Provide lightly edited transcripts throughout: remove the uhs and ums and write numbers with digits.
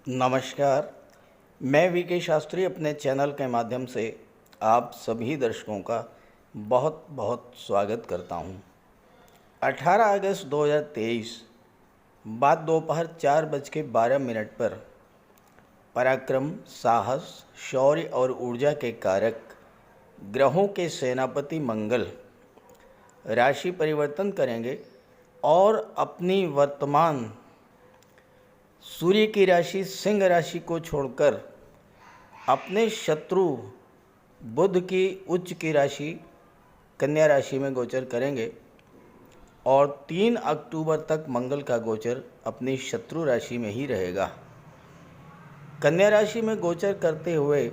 नमस्कार। मैं वीके शास्त्री अपने चैनल के माध्यम से आप सभी दर्शकों का बहुत बहुत स्वागत करता हूं। 18 अगस्त 2023 बाद दोपहर 4:12 पर पराक्रम, साहस, शौर्य और ऊर्जा के कारक ग्रहों के सेनापति मंगल राशि परिवर्तन करेंगे और अपनी वर्तमान सूर्य की राशि सिंह राशि को छोड़कर अपने शत्रु बुध की उच्च की राशि कन्या राशि में गोचर करेंगे और 3 अक्टूबर तक मंगल का गोचर अपनी शत्रु राशि में ही रहेगा। कन्या राशि में गोचर करते हुए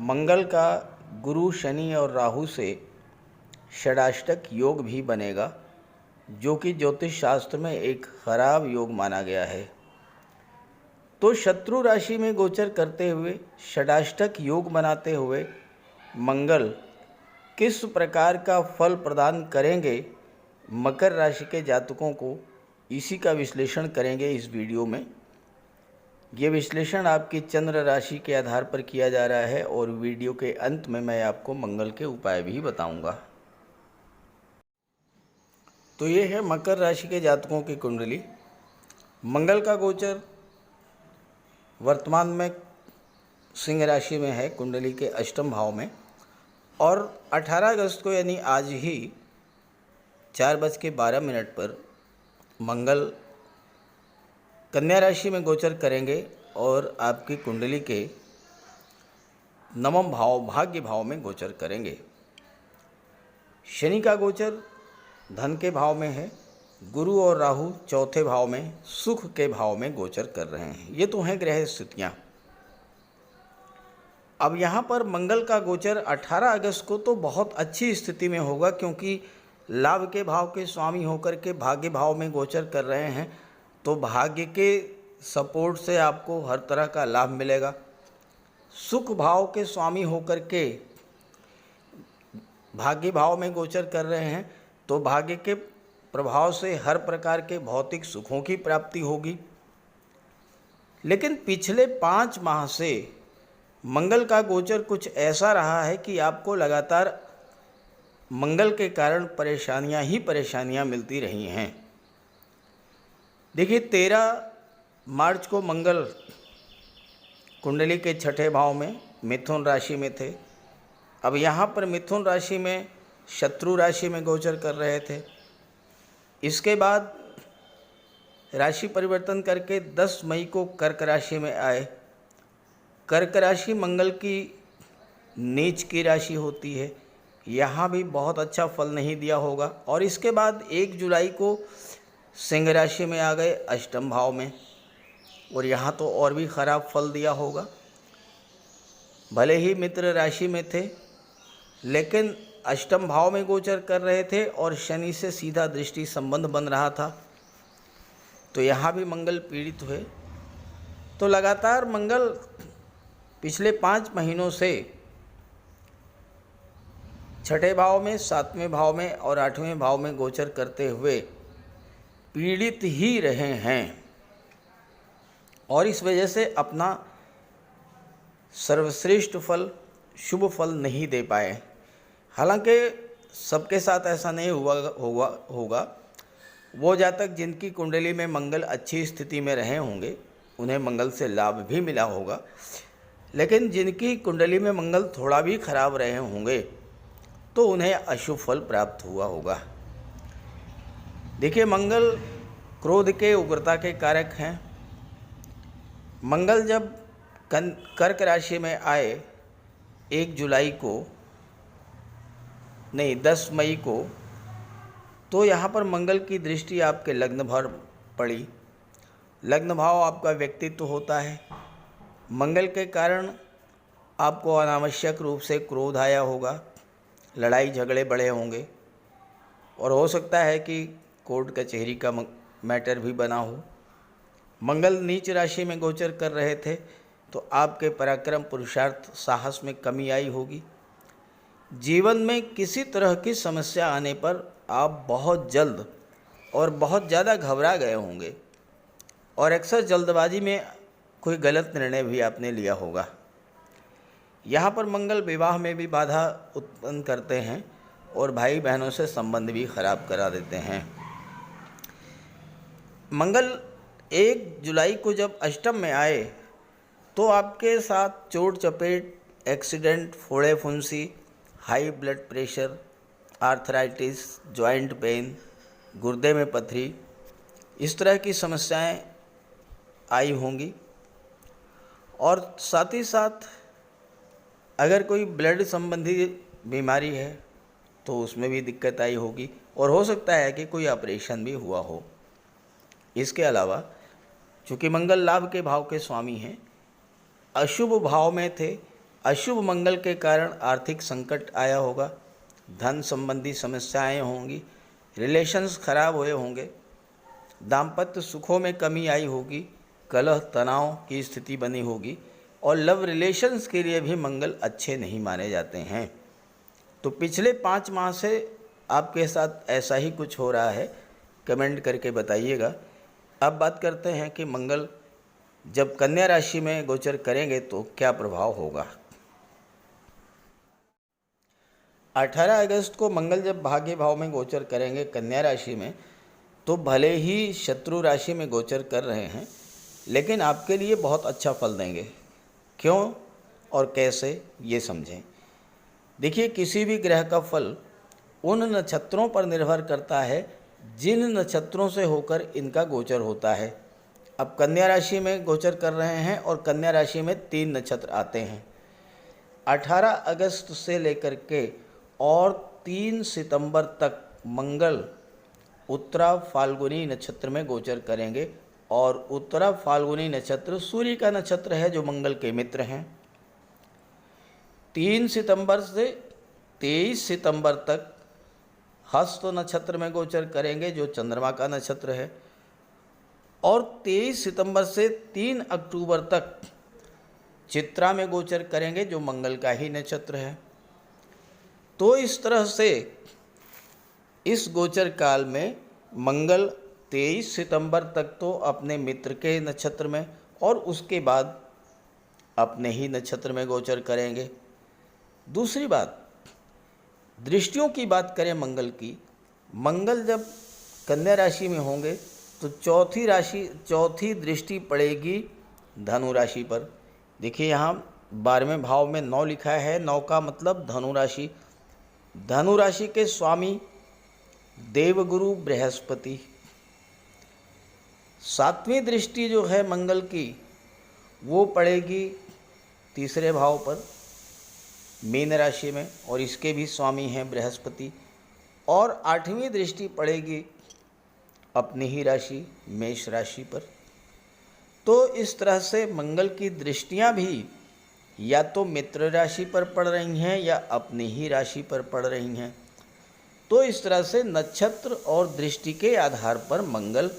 मंगल का गुरु, शनि और राहु से षडाष्टक योग भी बनेगा, जो कि ज्योतिष शास्त्र में एक खराब योग माना गया है। तो शत्रु राशि में गोचर करते हुए षडाष्टक योग बनाते हुए मंगल किस प्रकार का फल प्रदान करेंगे मकर राशि के जातकों को, इसी का विश्लेषण करेंगे इस वीडियो में। ये विश्लेषण आपकी चंद्र राशि के आधार पर किया जा रहा है और वीडियो के अंत में मैं आपको मंगल के उपाय भी बताऊंगा। तो ये है मकर राशि के जातकों की कुंडली। मंगल का गोचर वर्तमान में सिंह राशि में है, कुंडली के अष्टम भाव में, और 18 अगस्त को यानी आज ही 4:12 पर मंगल कन्या राशि में गोचर करेंगे और आपकी कुंडली के नवम भाव भाग्य भाव में गोचर करेंगे। शनि का गोचर धन के भाव में है, गुरु और राहु चौथे भाव में सुख के भाव में गोचर कर रहे हैं। ये तो हैं ग्रह स्थितियाँ। अब यहाँ पर मंगल का गोचर 18 अगस्त को तो बहुत अच्छी स्थिति में होगा, क्योंकि लाभ के भाव के स्वामी होकर के भाग्य भाव में गोचर कर रहे हैं। तो भाग्य के सपोर्ट से आपको हर तरह का लाभ मिलेगा। सुख भाव के स्वामी होकर के भाग्य भाव में गोचर कर रहे हैं, तो भाग्य के प्रभाव से हर प्रकार के भौतिक सुखों की प्राप्ति होगी। लेकिन पिछले 5 माह से मंगल का गोचर कुछ ऐसा रहा है कि आपको लगातार मंगल के कारण परेशानियां ही परेशानियां मिलती रही हैं। देखिए, 13 मार्च को मंगल कुंडली के छठे भाव में मिथुन राशि में थे। अब यहाँ पर मिथुन राशि में शत्रु राशि में गोचर कर रहे थे। इसके बाद राशि परिवर्तन करके 10 मई को कर्क राशि में आए। कर्क राशि मंगल की नीच की राशि होती है, यहाँ भी बहुत अच्छा फल नहीं दिया होगा। और इसके बाद 1 जुलाई को सिंह राशि में आ गए अष्टम भाव में, और यहाँ तो और भी खराब फल दिया होगा। भले ही मित्र राशि में थे, लेकिन अष्टम भाव में गोचर कर रहे थे और शनि से सीधा दृष्टि संबंध बन रहा था, तो यहाँ भी मंगल पीड़ित हुए। तो लगातार मंगल पिछले 5 महीनों से छठे भाव में, 7वें भाव में और 8वें भाव में गोचर करते हुए पीड़ित ही रहे हैं, और इस वजह से अपना सर्वश्रेष्ठ फल, शुभ फल नहीं दे पाए। हालांकि सबके साथ ऐसा नहीं होगा। वो जातक जिनकी कुंडली में मंगल अच्छी स्थिति में रहे होंगे, उन्हें मंगल से लाभ भी मिला होगा। लेकिन जिनकी कुंडली में मंगल थोड़ा भी खराब रहे होंगे, तो उन्हें अशुभ फल प्राप्त हुआ होगा। देखिए, मंगल क्रोध के, उग्रता के कारक हैं। मंगल जब कर्क राशि में आए 1 जुलाई को, नहीं 10 मई को, तो यहाँ पर मंगल की दृष्टि आपके लग्न पर पड़ी। लग्न भाव आपका व्यक्तित्व होता है। मंगल के कारण आपको अनावश्यक रूप से क्रोध आया होगा, लड़ाई झगड़े बढ़े होंगे, और हो सकता है कि कोर्ट कचहरी का मैटर भी बना हो। मंगल नीच राशि में गोचर कर रहे थे, तो आपके पराक्रम, पुरुषार्थ, साहस में कमी आई होगी। जीवन में किसी तरह की समस्या आने पर आप बहुत जल्द और बहुत ज़्यादा घबरा गए होंगे, और अक्सर जल्दबाजी में कोई गलत निर्णय भी आपने लिया होगा। यहाँ पर मंगल विवाह में भी बाधा उत्पन्न करते हैं और भाई बहनों से संबंध भी खराब करा देते हैं। मंगल 1 जुलाई को जब अष्टम में आए तो आपके साथ चोट चपेट, एक्सीडेंट, फोड़े फुंसी, high blood pressure, arthritis, joint pain, गुर्दे में पथरी, इस तरह की समस्याएं आई होंगी। और साथ ही साथ अगर कोई ब्लड संबंधी बीमारी है तो उसमें भी दिक्कत आई होगी और हो सकता है कि कोई ऑपरेशन भी हुआ हो। इसके अलावा चूँकि मंगल लाभ के भाव के स्वामी हैं, अशुभ भाव में थे, अशुभ मंगल के कारण आर्थिक संकट आया होगा, धन संबंधी समस्याएं होंगी, रिलेशंस खराब हुए होंगे, दाम्पत्य सुखों में कमी आई होगी, कलह तनाव की स्थिति बनी होगी और लव रिलेशंस के लिए भी मंगल अच्छे नहीं माने जाते हैं। तो पिछले 5 माह से आपके साथ ऐसा ही कुछ हो रहा है, कमेंट करके बताइएगा। अब बात करते हैं कि मंगल जब कन्या राशि में गोचर करेंगे तो क्या प्रभाव होगा। 18 अगस्त को मंगल जब भाग्य भाव में गोचर करेंगे कन्या राशि में, तो भले ही शत्रु राशि में गोचर कर रहे हैं लेकिन आपके लिए बहुत अच्छा फल देंगे। क्यों और कैसे, ये समझें। देखिए, किसी भी ग्रह का फल उन नक्षत्रों पर निर्भर करता है जिन नक्षत्रों से होकर इनका गोचर होता है। अब कन्या राशि में गोचर कर रहे हैं और कन्या राशि में 3 नक्षत्र आते हैं। 18 अगस्त से लेकर के और 3 सितंबर तक मंगल उत्तरा फाल्गुनी नक्षत्र में गोचर करेंगे और उत्तरा फाल्गुनी नक्षत्र सूर्य का नक्षत्र है जो मंगल के मित्र हैं। 3 सितंबर से 23 सितंबर तक हस्त नक्षत्र में गोचर करेंगे जो चंद्रमा का नक्षत्र है और 23 सितंबर से 3 अक्टूबर तक चित्रा में गोचर करेंगे जो मंगल का ही नक्षत्र है। तो इस तरह से इस गोचर काल में मंगल 23 सितंबर तक तो अपने मित्र के नक्षत्र में और उसके बाद अपने ही नक्षत्र में गोचर करेंगे। दूसरी बात, दृष्टियों की बात करें मंगल की, मंगल जब कन्या राशि में होंगे तो चौथी दृष्टि पड़ेगी धनु राशि पर। देखिए, यहाँ 12वें भाव में 9 लिखा है, 9 का मतलब धनु राशि। धनु राशि के स्वामी देवगुरु बृहस्पति। 7वीं दृष्टि जो है मंगल की वो पड़ेगी 3रे भाव पर मीन राशि में और इसके भी स्वामी हैं बृहस्पति। और 8वीं दृष्टि पड़ेगी अपनी ही राशि मेष राशि पर। तो इस तरह से मंगल की दृष्टियां भी या तो मित्र राशि पर पड़ रही हैं या अपनी ही राशि पर पड़ रही हैं। तो इस तरह से नक्षत्र और दृष्टि के आधार पर मंगल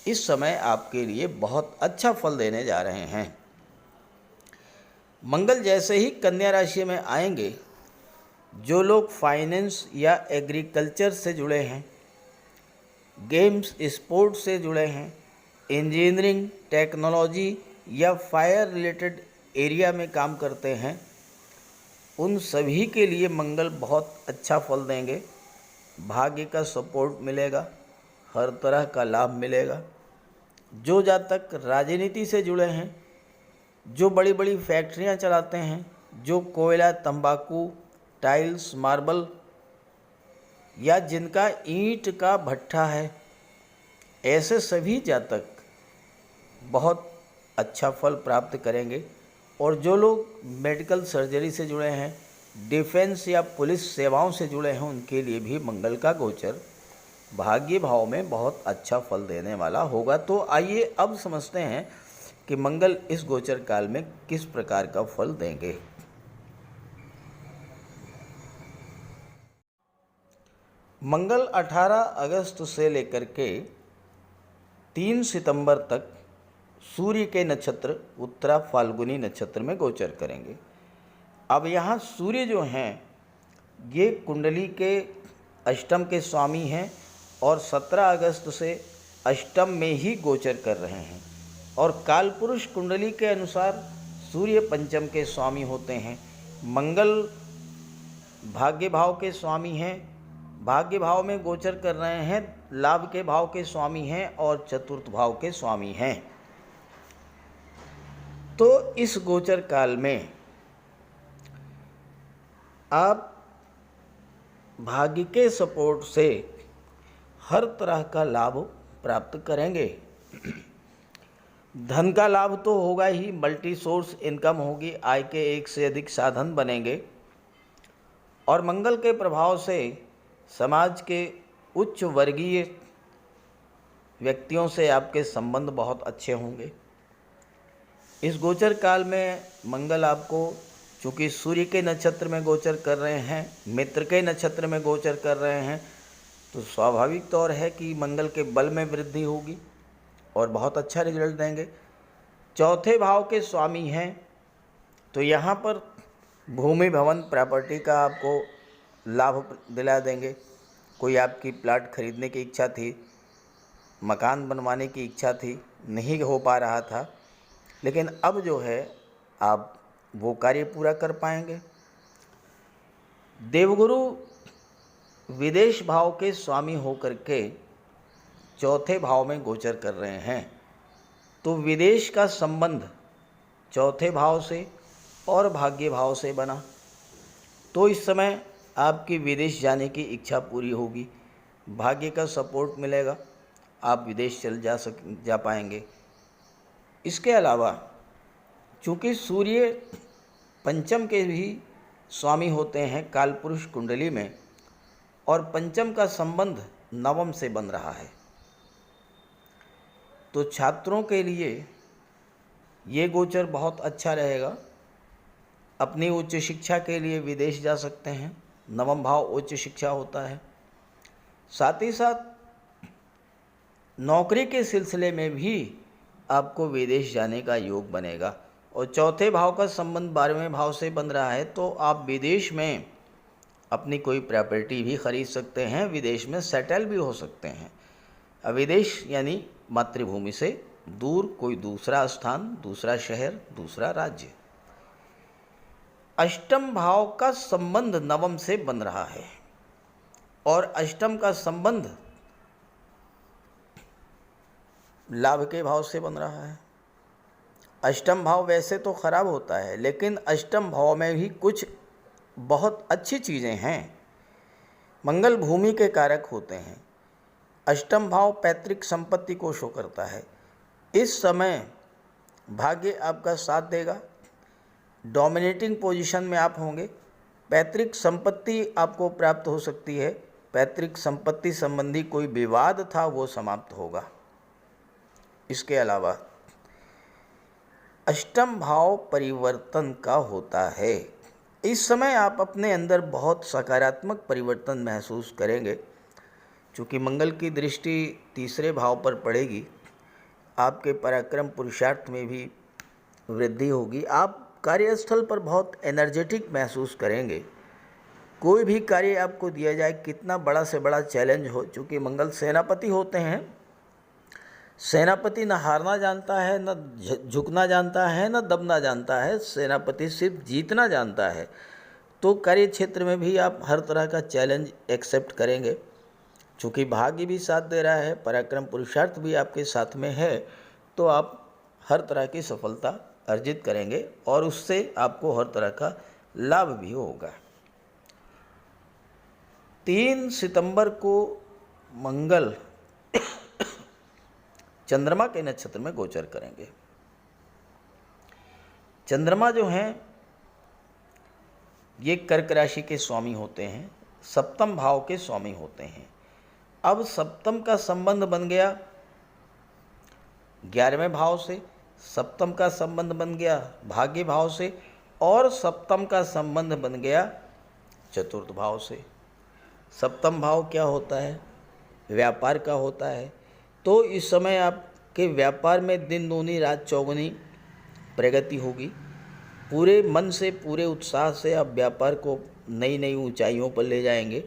इस समय आपके लिए बहुत अच्छा फल देने जा रहे हैं। मंगल जैसे ही कन्या राशि में आएंगे, जो लोग फाइनेंस या एग्रीकल्चर से जुड़े हैं, गेम्स स्पोर्ट्स से जुड़े हैं, इंजीनियरिंग, टेक्नोलॉजी या फायर रिलेटेड एरिया में काम करते हैं, उन सभी के लिए मंगल बहुत अच्छा फल देंगे। भाग्य का सपोर्ट मिलेगा, हर तरह का लाभ मिलेगा। जो जातक राजनीति से जुड़े हैं, जो बड़ी बड़ी फैक्ट्रियां चलाते हैं, जो कोयला, तंबाकू, टाइल्स, मार्बल या जिनका ईंट का भट्ठा है, ऐसे सभी जातक बहुत अच्छा फल प्राप्त करेंगे। और जो लोग मेडिकल सर्जरी से जुड़े हैं, डिफेंस या पुलिस सेवाओं से जुड़े हैं, उनके लिए भी मंगल का गोचर भाग्य भाव में बहुत अच्छा फल देने वाला होगा। तो आइए अब समझते हैं कि मंगल इस गोचर काल में किस प्रकार का फल देंगे। मंगल 18 अगस्त से लेकर के 3 सितंबर तक सूर्य के नक्षत्र उत्तरा फाल्गुनी नक्षत्र में गोचर करेंगे। अब यहाँ सूर्य जो हैं ये कुंडली के अष्टम के स्वामी हैं और 17 अगस्त से अष्टम में ही गोचर कर रहे हैं। और कालपुरुष कुंडली के अनुसार सूर्य पंचम के स्वामी होते हैं, मंगल भाग्य भाव के स्वामी हैं, भाग्य भाव में गोचर कर रहे हैं, लाभ के भाव के स्वामी हैं और चतुर्थ भाव के स्वामी हैं। तो इस गोचर काल में आप भाग्य के सपोर्ट से हर तरह का लाभ प्राप्त करेंगे। धन का लाभ तो होगा ही, मल्टी सोर्स इनकम होगी, आय के एक से अधिक साधन बनेंगे और मंगल के प्रभाव से समाज के उच्च वर्गीय व्यक्तियों से आपके संबंध बहुत अच्छे होंगे। इस गोचर काल में मंगल आपको, चूँकि सूर्य के नक्षत्र में गोचर कर रहे हैं, मित्र के नक्षत्र में गोचर कर रहे हैं, तो स्वाभाविक तौर है कि मंगल के बल में वृद्धि होगी और बहुत अच्छा रिजल्ट देंगे। चौथे भाव के स्वामी हैं, तो यहाँ पर भूमि भवन प्रॉपर्टी का आपको लाभ दिला देंगे। कोई आपकी प्लाट खरीदने की इच्छा थी, मकान बनवाने की इच्छा थी, नहीं हो पा रहा था, लेकिन अब जो है आप वो कार्य पूरा कर पाएंगे। देवगुरु विदेश भाव के स्वामी होकर के चौथे भाव में गोचर कर रहे हैं, तो विदेश का संबंध चौथे भाव से और भाग्य भाव से बना, तो इस समय आपकी विदेश जाने की इच्छा पूरी होगी, भाग्य का सपोर्ट मिलेगा, आप विदेश जा पाएंगे। इसके अलावा चूँकि सूर्य पंचम के भी स्वामी होते हैं कालपुरुष कुंडली में, और पंचम का संबंध नवम से बन रहा है, तो छात्रों के लिए ये गोचर बहुत अच्छा रहेगा। अपनी उच्च शिक्षा के लिए विदेश जा सकते हैं, नवम भाव उच्च शिक्षा होता है। साथ ही साथ नौकरी के सिलसिले में भी आपको विदेश जाने का योग बनेगा, और चौथे भाव का संबंध 12वें भाव से बन रहा है, तो आप विदेश में अपनी कोई प्रॉपर्टी भी खरीद सकते हैं, विदेश में सेटल भी हो सकते हैं। विदेश यानी मातृभूमि से दूर कोई दूसरा स्थान, दूसरा शहर, दूसरा राज्य। अष्टम भाव का संबंध नवम से बन रहा है, और अष्टम का संबंध लाभ के भाव से बन रहा है। अष्टम भाव वैसे तो खराब होता है, लेकिन अष्टम भाव में भी कुछ बहुत अच्छी चीज़ें हैं। मंगल भूमि के कारक होते हैं। अष्टम भाव पैतृक संपत्ति को शो करता है। इस समय भाग्य आपका साथ देगा, डोमिनेटिंग पोजीशन में आप होंगे, पैतृक संपत्ति आपको प्राप्त हो सकती है, पैतृक संपत्ति संबंधी कोई विवाद था वो समाप्त होगा। इसके अलावा अष्टम भाव परिवर्तन का होता है। इस समय आप अपने अंदर बहुत सकारात्मक परिवर्तन महसूस करेंगे, चूँकि मंगल की दृष्टि तीसरे भाव पर पड़ेगी, आपके पराक्रम पुरुषार्थ में भी वृद्धि होगी। आप कार्यस्थल पर बहुत एनर्जेटिक महसूस करेंगे। कोई भी कार्य आपको दिया जाए, कितना बड़ा से बड़ा चैलेंज हो, चूँकि मंगल सेनापति होते हैं, सेनापति न हारना जानता है, न झुकना जानता है, न दबना जानता है, सेनापति सिर्फ जीतना जानता है। तो कार्य क्षेत्र में भी आप हर तरह का चैलेंज एक्सेप्ट करेंगे। चूँकि भाग्य भी साथ दे रहा है, पराक्रम पुरुषार्थ भी आपके साथ में है, तो आप हर तरह की सफलता अर्जित करेंगे और उससे आपको हर तरह का लाभ भी होगा। 3 सितंबर को मंगल चंद्रमा के नक्षत्र में गोचर करेंगे। चंद्रमा जो हैं ये कर्क राशि के स्वामी होते हैं, सप्तम भाव के स्वामी होते हैं। अब सप्तम का संबंध बन गया 11वें भाव से, सप्तम का संबंध बन गया भाग्य भाव से, और सप्तम का संबंध बन गया चतुर्थ भाव से। सप्तम भाव क्या होता है? व्यापार का होता है। तो इस समय आपके व्यापार में दिन दूनी रात चौगुनी प्रगति होगी। पूरे मन से, पूरे उत्साह से आप व्यापार को नई नई ऊंचाइयों पर ले जाएंगे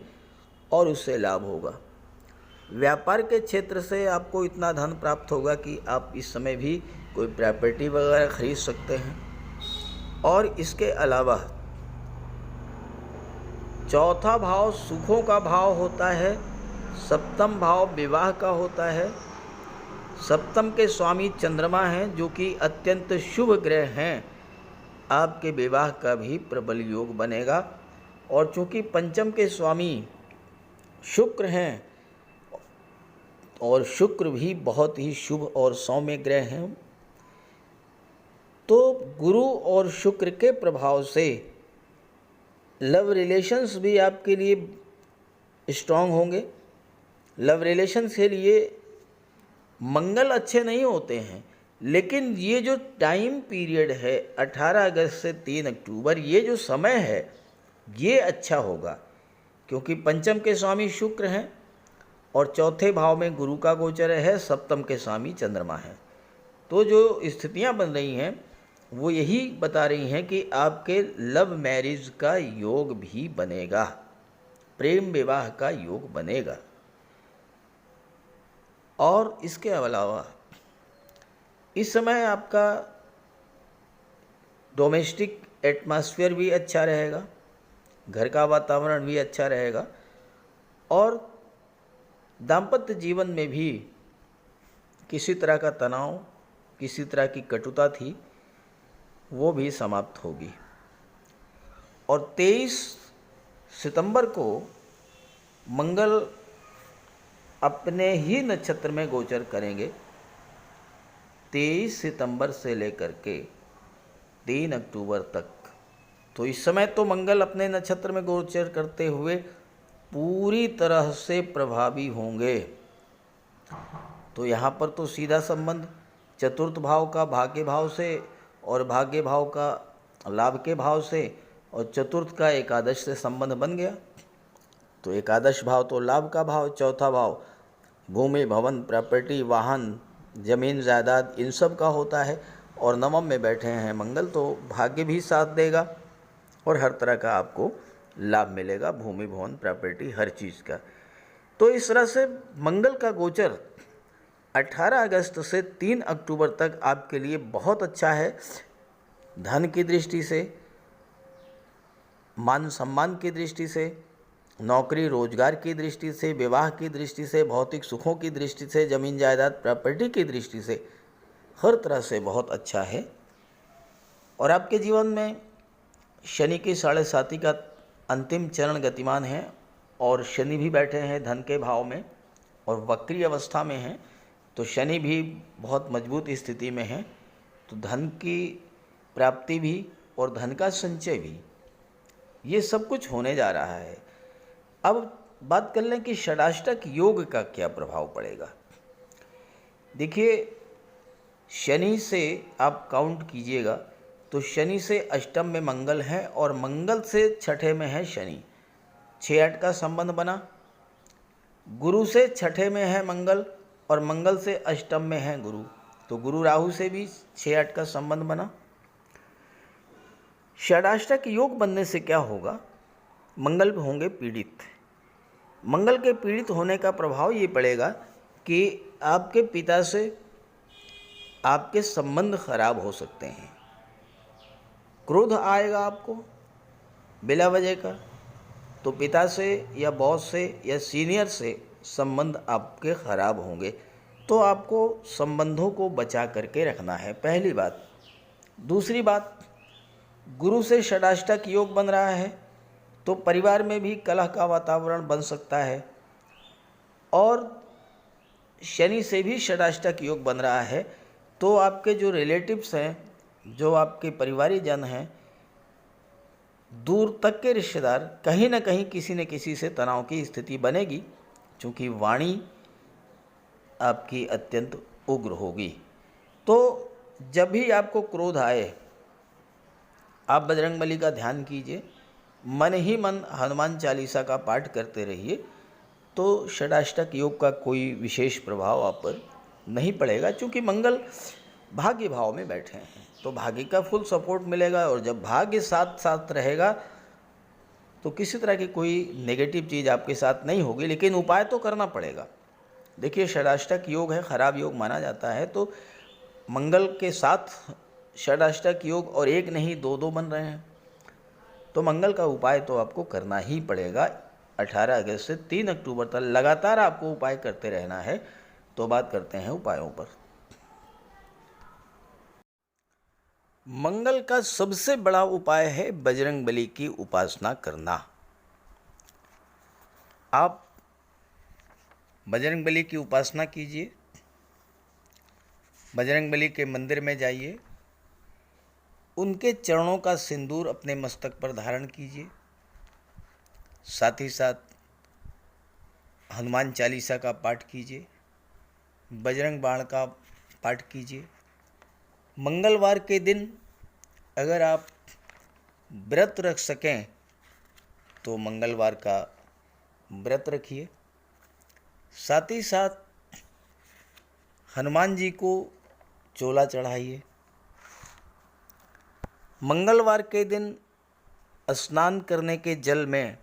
और उससे लाभ होगा। व्यापार के क्षेत्र से आपको इतना धन प्राप्त होगा कि आप इस समय भी कोई प्रॉपर्टी वगैरह खरीद सकते हैं। और इसके अलावा चौथा भाव सुखों का भाव होता है, सप्तम भाव विवाह का होता है। सप्तम के स्वामी चंद्रमा हैं जो कि अत्यंत शुभ ग्रह हैं, आपके विवाह का भी प्रबल योग बनेगा। और चूँकि पंचम के स्वामी शुक्र हैं और शुक्र भी बहुत ही शुभ और सौम्य ग्रह हैं, तो गुरु और शुक्र के प्रभाव से लव रिलेशंस भी आपके लिए स्ट्रांग होंगे। लव रिलेशंस के लिए मंगल अच्छे नहीं होते हैं, लेकिन ये जो टाइम पीरियड है 18 अगस्त से 3 अक्टूबर, ये जो समय है ये अच्छा होगा, क्योंकि पंचम के स्वामी शुक्र हैं और चौथे भाव में गुरु का गोचर है, सप्तम के स्वामी चंद्रमा है। तो जो स्थितियां बन रही हैं वो यही बता रही हैं कि आपके लव मैरिज का योग भी बनेगा, प्रेम विवाह का योग बनेगा। और इसके अलावा इस समय आपका डोमेस्टिक एटमॉस्फेयर भी अच्छा रहेगा, घर का वातावरण भी अच्छा रहेगा और दाम्पत्य जीवन में भी किसी तरह का तनाव, किसी तरह की कटुता थी, वो भी समाप्त होगी। और 23 सितंबर को मंगल अपने ही नक्षत्र में गोचर करेंगे। 23 सितंबर से लेकर के 3 अक्टूबर तक। तो इस समय तो मंगल अपने नक्षत्र में गोचर करते हुए पूरी तरह से प्रभावी होंगे। तो यहाँ पर तो सीधा संबंध चतुर्थ भाव का भाग्य भाव से और भाग्य भाव का लाभ के भाव से और चतुर्थ का एकादश से संबंध बन गया। तो एकादश भाव तो लाभ का भाव, चौथा भाव भूमि भवन प्रॉपर्टी वाहन जमीन जायदाद इन सब का होता है और नवम में बैठे हैं मंगल, तो भाग्य भी साथ देगा और हर तरह का आपको लाभ मिलेगा, भूमि भवन प्रॉपर्टी हर चीज़ का। तो इस तरह से मंगल का गोचर 18 अगस्त से 3 अक्टूबर तक आपके लिए बहुत अच्छा है। धन की दृष्टि से, मान सम्मान की दृष्टि से, नौकरी रोजगार की दृष्टि से, विवाह की दृष्टि से, भौतिक सुखों की दृष्टि से, जमीन जायदाद प्रॉपर्टी की दृष्टि से हर तरह से बहुत अच्छा है। और आपके जीवन में शनि की 7.5 का अंतिम चरण गतिमान है और शनि भी बैठे हैं धन के भाव में और वक्री अवस्था में हैं, तो शनि भी बहुत मजबूत स्थिति में है। तो धन की प्राप्ति भी और धन का संचय भी, ये सब कुछ होने जा रहा है। अब बात कर लें कि षडाष्टक योग का क्या प्रभाव पड़ेगा। देखिए, शनि से आप काउंट कीजिएगा तो शनि से अष्टम में मंगल है और मंगल से छठे में है शनि, 6-8 का संबंध बना। गुरु से छठे में है मंगल और मंगल से अष्टम में है गुरु, तो गुरु राहु से भी 6-8 का संबंध बना। षडाष्टक योग बनने से क्या होगा, मंगल होंगे पीड़ित। मंगल के पीड़ित होने का प्रभाव ये पड़ेगा कि आपके पिता से आपके संबंध खराब हो सकते हैं, क्रोध आएगा आपको बिला वजह का, तो पिता से या बॉस से या सीनियर से संबंध आपके खराब होंगे। तो आपको संबंधों को बचा करके रखना है, पहली बात। दूसरी बात, गुरु से षडाष्टक योग बन रहा है तो परिवार में भी कलह का वातावरण बन सकता है। और शनि से भी षडाष्टक योग बन रहा है तो आपके जो रिलेटिव्स हैं, जो आपके परिवारी जन हैं, दूर तक के रिश्तेदार, कहीं ना कहीं किसी न किसी से तनाव की स्थिति बनेगी, क्योंकि वाणी आपकी अत्यंत उग्र होगी। तो जब भी आपको क्रोध आए, आप बजरंगबली का ध्यान कीजिए, मन ही मन हनुमान चालीसा का पाठ करते रहिए, तो षडाष्टक योग का कोई विशेष प्रभाव आप पर नहीं पड़ेगा। क्योंकि मंगल भाग्य भाव में बैठे हैं तो भाग्य का फुल सपोर्ट मिलेगा, और जब भाग्य साथ साथ रहेगा तो किसी तरह की कोई नेगेटिव चीज़ आपके साथ नहीं होगी। लेकिन उपाय तो करना पड़ेगा। देखिए, षडाष्टक योग है, खराब योग माना जाता है, तो मंगल के साथ षडाष्टक योग और एक नहीं दो दो बन रहे हैं, तो मंगल का उपाय तो आपको करना ही पड़ेगा। 18 अगस्त से 3 अक्टूबर तक लगातार आपको उपाय करते रहना है। तो बात करते हैं उपायों पर। मंगल का सबसे बड़ा उपाय है बजरंगबली की उपासना करना। आप बजरंगबली की उपासना कीजिए, बजरंगबली के मंदिर में जाइए, उनके चरणों का सिंदूर अपने मस्तक पर धारण कीजिए, साथ ही साथ हनुमान चालीसा का पाठ कीजिए, बजरंग बाण का पाठ कीजिए। मंगलवार के दिन अगर आप व्रत रख सकें तो मंगलवार का व्रत रखिए। साथ ही साथ हनुमान जी को चोला चढ़ाइए। मंगलवार के दिन स्नान करने के जल में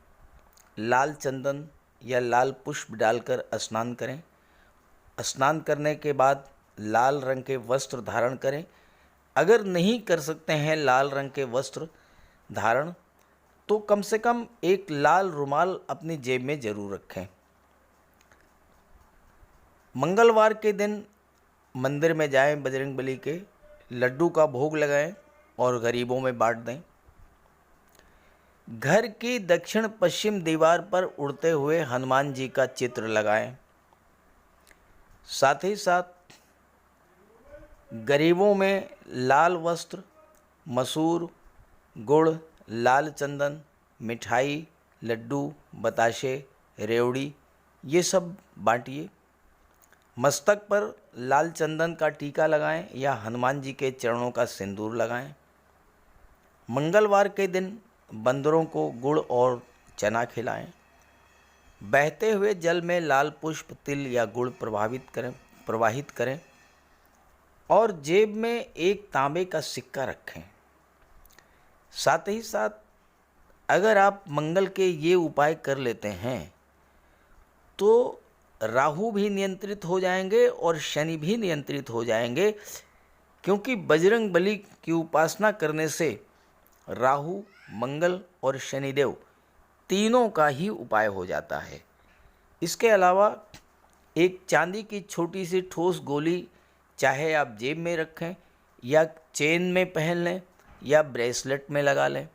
लाल चंदन या लाल पुष्प डालकर स्नान करें। स्नान करने के बाद लाल रंग के वस्त्र धारण करें। अगर नहीं कर सकते हैं लाल रंग के वस्त्र धारण, तो कम से कम एक लाल रुमाल अपनी जेब में जरूर रखें। मंगलवार के दिन मंदिर में जाएं, बजरंगबली के लड्डू का भोग लगाएं और गरीबों में बांट दें। घर की दक्षिण पश्चिम दीवार पर उड़ते हुए हनुमान जी का चित्र लगाएं। साथ ही साथ गरीबों में लाल वस्त्र, मसूर, गुड़, लाल चंदन, मिठाई, लड्डू, बताशे, रेवड़ी ये सब बांटिए। मस्तक पर लाल चंदन का टीका लगाएं या हनुमान जी के चरणों का सिंदूर लगाएं। मंगलवार के दिन बंदरों को गुड़ और चना खिलाएं। बहते हुए जल में लाल पुष्प, तिल या गुड़ प्रवाहित करें और जेब में एक तांबे का सिक्का रखें। साथ ही साथ अगर आप मंगल के ये उपाय कर लेते हैं तो राहु भी नियंत्रित हो जाएंगे और शनि भी नियंत्रित हो जाएंगे, क्योंकि बजरंगबली की उपासना करने से राहु, मंगल और शनिदेव तीनों का ही उपाय हो जाता है। इसके अलावा एक चांदी की छोटी सी ठोस गोली चाहे आप जेब में रखें या चेन में पहन लें या ब्रेसलेट में लगा लें।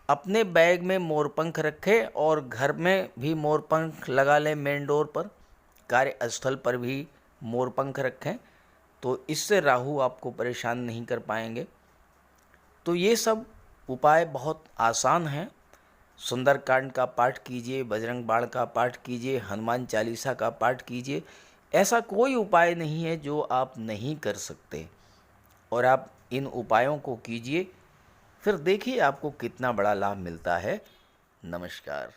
अपने बैग में मोरपंख रखें और घर में भी मोरपंख लगा लें। मेन डोर पर, कार्यस्थल पर भी मोरपंख रखें, तो इससे राहु आपको परेशान नहीं कर पाएंगे। तो ये सब उपाय बहुत आसान हैं। सुंदरकांड का पाठ कीजिए, बजरंग बाण का पाठ कीजिए, हनुमान चालीसा का पाठ कीजिए। ऐसा कोई उपाय नहीं है जो आप नहीं कर सकते, और आप इन उपायों को कीजिए, फिर देखिए आपको कितना बड़ा लाभ मिलता है। नमस्कार।